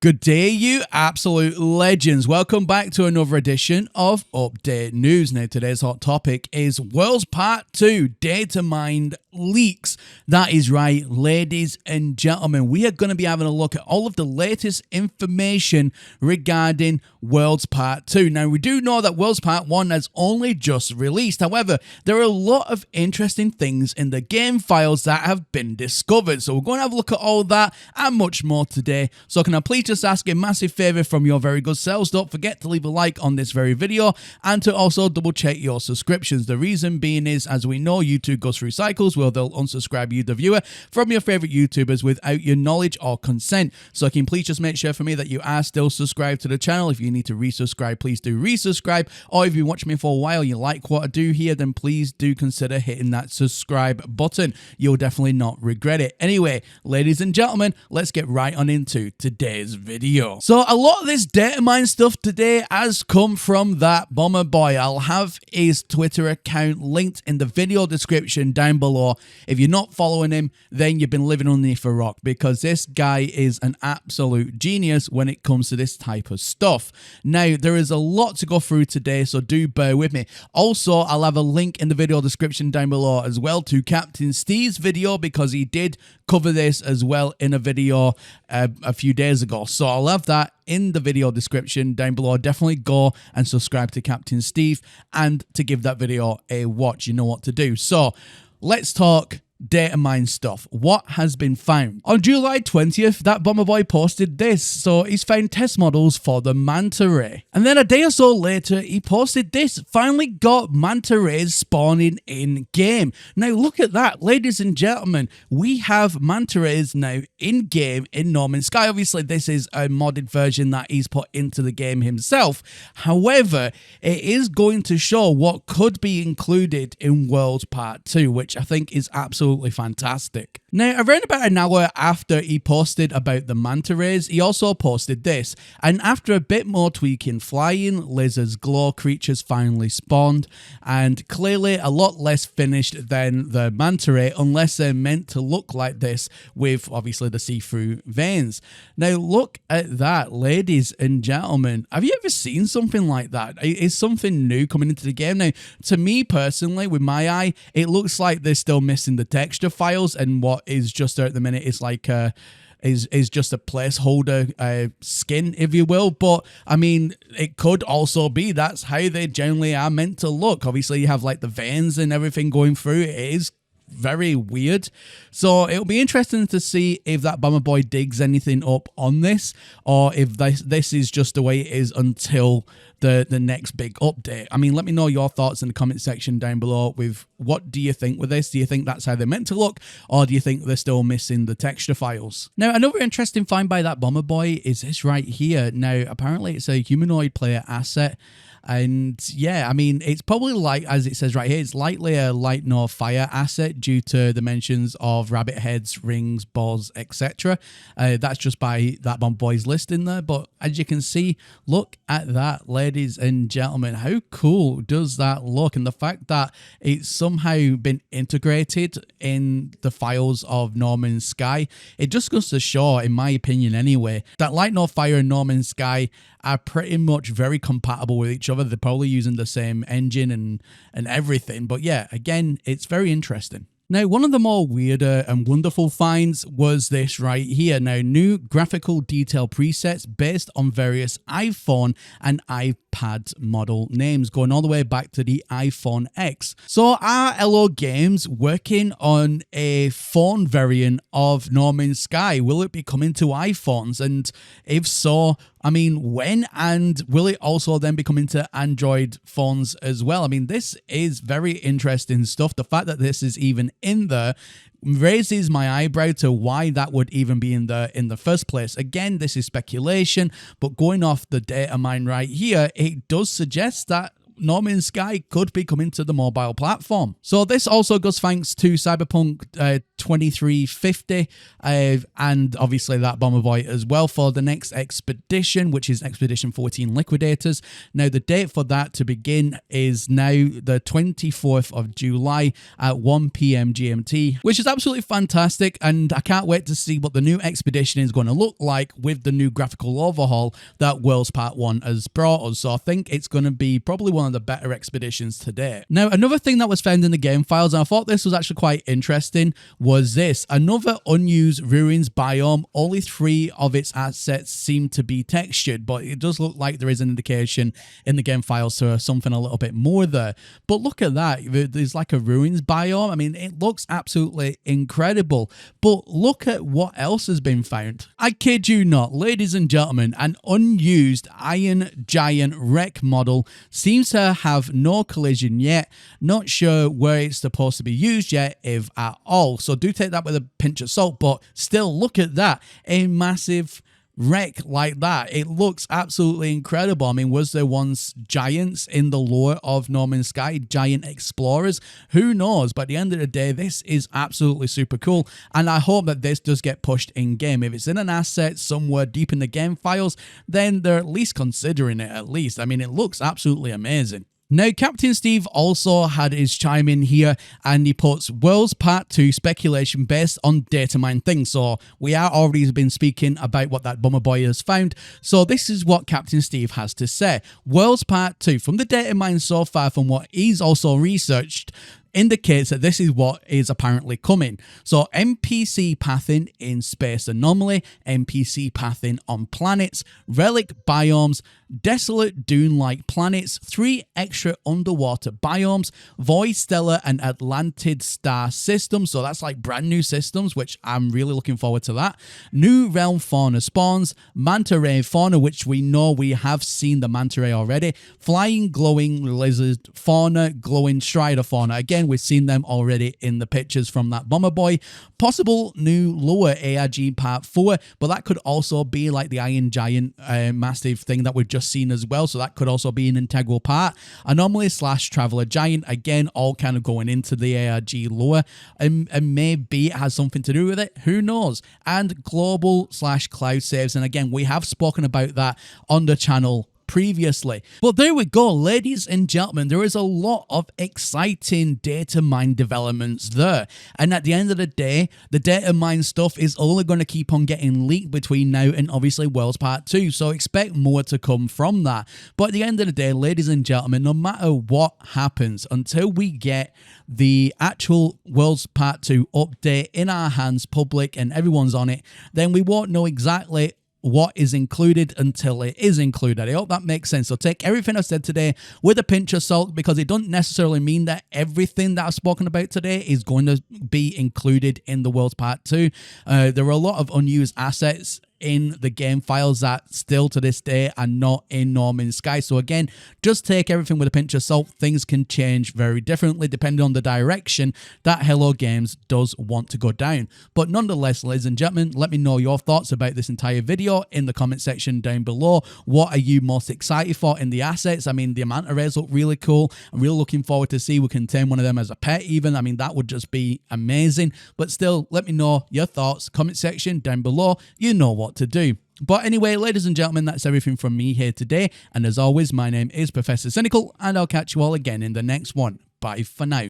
Good day, you absolute legends. Welcome back to another edition of Update News. Now, today's hot topic is Worlds Part 2 Data Mined Leaks. That is right, ladies and gentlemen. We are going to be having a look at all of the latest information regarding Worlds Part 2. Now, we do know that Worlds Part 1 has only just released. However, there are a lot of interesting things in the game files that have been discovered. So we're going to have a look at all that and much more today. So can I please just ask a massive favor from your very good selves? Don't forget to leave a like on this very video and to also double check your subscriptions. The reason being is, as we know, YouTube goes through cycles where they'll unsubscribe you, the viewer, from your favorite YouTubers without your knowledge or consent. So can you please just make sure for me that you are still subscribed to the channel. If you need to resubscribe, please do resubscribe. Or if you watch me for a while, you like what I do here, then please do consider hitting that subscribe button. You'll definitely not regret it. Anyway, ladies and gentlemen, let's get right on into today's video. So a lot of this data mine stuff today has come from that bomber boy. I'll have his Twitter account linked in the video description down below. If you're not following him, then you've been living underneath a rock, because this guy is an absolute genius when it comes to this type of stuff. Now, there is a lot to go through today, so do bear with me. Also, I'll have a link in the video description down below as well to Captain Steve's video, because he did cover this as well in a video a few days ago. So I'll have that in the video description down below. Definitely go and subscribe to Captain Steve and to give that video a watch. You know what to do. So let's talk data mine stuff. What has been found? On July 20th, that bomber boy posted this. So he's found test models for the manta ray. And then a day or so later, he posted this. Finally got manta rays spawning in game. Now look at that, ladies and gentlemen. We have manta rays now in game in No Man's Sky. Obviously, this is a modded version that he's put into the game himself. However, it is going to show what could be included in Worlds Part 2, which I think is absolutely fantastic. Now, around about an hour after he posted about the manta rays, he also posted this. And after a bit more tweaking, flying lizards, glow creatures finally spawned, and clearly a lot less finished than the manta ray, unless they're meant to look like this with obviously the see-through veins. Now, look at that, ladies and gentlemen. Have you ever seen something like that? Is something new coming into the game? Now, to me personally, with my eye, it looks like they're still missing the texture files, and what is just there at the minute is like is just a placeholder skin, if you will. But I mean, it could also be that's how they generally are meant to look. Obviously, you have like the veins and everything going through. It is very weird. So it'll be interesting to see if that bomber boy digs anything up on this, or if this is just the way it is until the next big update. I mean, let me know your thoughts in the comment section down below with what do you think with this? Do you think that's how they're meant to look, or do you think they're still missing the texture files? Now, another interesting find by that bomber boy is this right here. Now, apparently it's a humanoid player asset. And yeah, I mean, it's probably like, as it says right here, it's likely a light nor fire asset due to the mentions of rabbit heads, rings, balls, etc. That's just by that bomb boy's list in there. But as you can see, look at that, ladies and gentlemen. How cool does that look? And the fact that it's somehow been integrated in the files of No Man's Sky, it just goes to show, in my opinion anyway, that light nor fire and No Man's Sky are pretty much very compatible with each other. They're probably using the same engine and everything. But yeah, again, it's very interesting. Now, one of the more weirder and wonderful finds was this right here. Now, new graphical detail presets based on various iPhone and iPad model names, going all the way back to the iPhone X. So are LO Games working on a phone variant of No Man's Sky? Will it be coming to iPhones? And if so, I mean, when? And will it also then be coming to Android phones as well? I mean, this is very interesting stuff. The fact that this is even in there raises my eyebrow to why that would even be in the first place. Again, this is speculation, but going off the data mine right here, it does suggest that No Man's Sky could be coming to the mobile platform. So this also goes thanks to Cyberpunk 2350, and obviously that Bomber Boy as well for the next expedition, which is Expedition 14 Liquidators. Now, the date for that to begin is now the 24th of July at 1 p.m. GMT, which is absolutely fantastic, and I can't wait to see what the new expedition is going to look like with the new graphical overhaul that Worlds Part 1 has brought us. So I think it's going to be probably one of the better expeditions today. Now, another thing that was found in the game files, and I thought this was actually quite interesting, was this. Another unused ruins biome. Only 3 of its assets seem to be textured, but it does look like there is an indication in the game files to something a little bit more there. But look at that. There's like a ruins biome. I mean, it looks absolutely incredible. But look at what else has been found. I kid you not, ladies and gentlemen, an unused Iron Giant wreck model seems to have no collision yet. Not sure where it's supposed to be used yet, if at all. So do take that with a pinch of salt, but still, look at that. A massive wreck like that. It looks absolutely incredible. I mean, was there once giants in the lore of No Man's Sky, giant explorers? Who knows? But at the end of the day, this is absolutely super cool, and I hope that this does get pushed in game. If it's in an asset somewhere deep in the game files, then they're at least considering it. At least, I mean, it looks absolutely amazing. Now, Captain Steve also had his chime in here, and he puts Worlds Part 2 speculation based on data mine things. So we are already been speaking about what that Bomber Boy has found. So this is what Captain Steve has to say. Worlds Part 2, from the data mine so far, from what he's also researched, indicates that this is what is apparently coming. So NPC pathing in space anomaly, NPC pathing on planets, relic biomes, desolate dune-like planets, 3 extra underwater biomes, void stellar and Atlantid star systems. So that's like brand new systems, which I'm really looking forward to that. New realm fauna spawns, manta ray fauna, which we know we have seen the manta ray already, flying glowing lizard fauna, glowing strider fauna. Again, we've seen them already in the pictures from that Bomber Boy. Possible new lower ARG Part 4, but that could also be like the Iron Giant massive thing that we've just seen as well, so that could also be an integral part. Anomaly / Traveler Giant, again, all kind of going into the ARG lore, and maybe it has something to do with it, who knows. And global / cloud saves, and again, we have spoken about that on the channel previously. But there we go, ladies and gentlemen, there is a lot of exciting data mine developments there, and at the end of the day, the data mine stuff is only going to keep on getting leaked between now and obviously Worlds Part 2, so expect more to come from that. But at the end of the day, ladies and gentlemen, no matter what happens, until we get the actual Worlds Part 2 update in our hands, public, and everyone's on it, then we won't know exactly what is included until it is included. I hope that makes sense. So take everything I've said today with a pinch of salt, because it doesn't necessarily mean that everything that I've spoken about today is going to be included in the Worlds Part 2. There are a lot of unused assets in the game files that still to this day are not in No Man's Sky. So again, just take everything with a pinch of salt. Things can change very differently depending on the direction that Hello Games does want to go down. But nonetheless, ladies and gentlemen, let me know your thoughts about this entire video in the comment section down below. What are you most excited for in the assets? I mean, the manta rays look really cool. I'm really looking forward to see we can tame one of them as a pet even. I mean, that would just be amazing. But still, let me know your thoughts. Comment section down below. You know what to do. But anyway, ladies and gentlemen, that's everything from me here today. And as always, my name is Professor Cynical, and I'll catch you all again in the next one. Bye for now.